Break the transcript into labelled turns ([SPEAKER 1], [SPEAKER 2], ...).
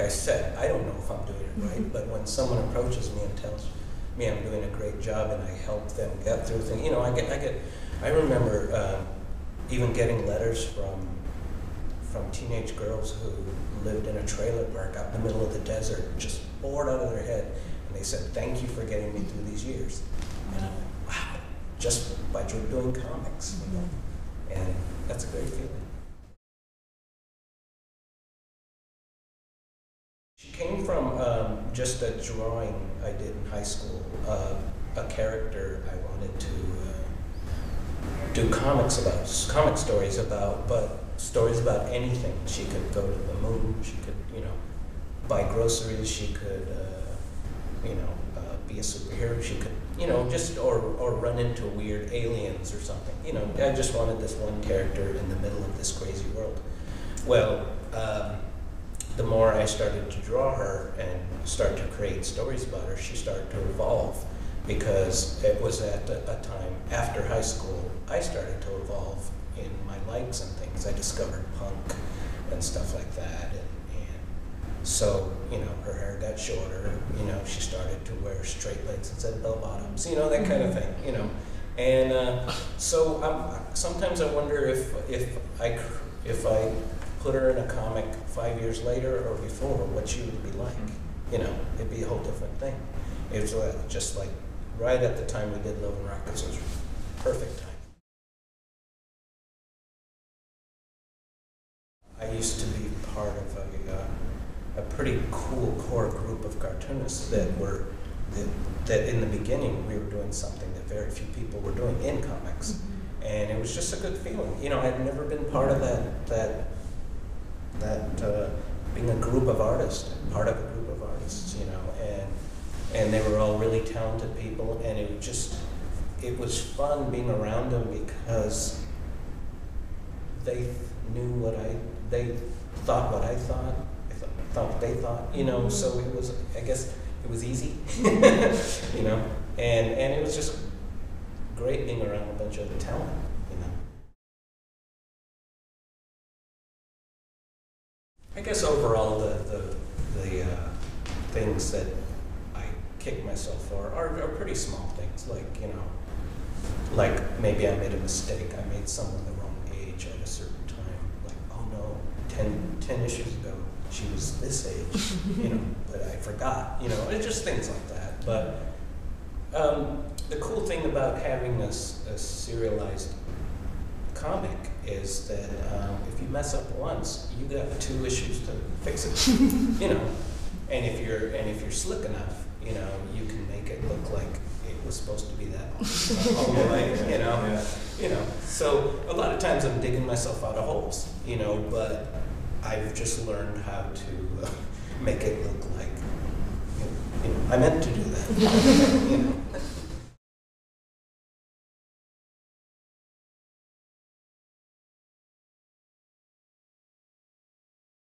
[SPEAKER 1] set, I don't know if I'm doing it right, but when someone approaches me and tells me I'm doing a great job and I help them get through things, you know, I remember even getting letters from teenage girls who lived in a trailer park out in the middle of the desert, just bored out of their head, and they said, "Thank you for getting me through these years." And I'm like, wow, just by doing comics, you know, and that's a great feeling. She came from just a drawing I did in high school, a character I wanted to do comic stories about, but stories about anything. She could go to the moon, she could, you know, buy groceries, she could, you know, be a superhero, she could, you know, just, or run into weird aliens or something. You know, I just wanted this one character in the middle of this crazy world. Well, the more I started to draw her and start to create stories about her, she started to evolve, because it was at a time after high school I started to evolve in my likes and things. I discovered punk and stuff like that, and so, you know, her hair got shorter, you know, she started to wear straight legs instead of bell bottoms, you know, that kind of thing, you know. And so sometimes I wonder if I put her in a comic 5 years later or before, what she would be like. You know, it'd be a whole different thing. It was just like right at the time we did Love and Rockets, it was perfect time. I used to be part of a pretty cool core group of cartoonists that in the beginning we were doing something that very few people were doing in comics. And it was just a good feeling. You know, I'd never been part of that being a group of artists, part of a group of artists, you know, and they were all really talented people, and it was fun being around them because they knew they thought what I thought what they thought, you know, so it was, I guess, it was easy, you know, and it was just great being around a bunch of talent, you know. I guess overall the things that I kick myself for are pretty small things, like, you know, like maybe I made a mistake, I made someone the wrong age at a certain time, like, oh no, 10 issues ago she was this age, you know, but I forgot, you know, it's just things like that. But the cool thing about having a serialized comic is that if you mess up once, you got 2 issues to fix it, you know. And if you're slick enough, you know, you can make it look like it was supposed to be that all the way, you know. Yeah. You know. So a lot of times I'm digging myself out of holes, you know, but I've just learned how to make it look like, you know, I meant to do that, you know.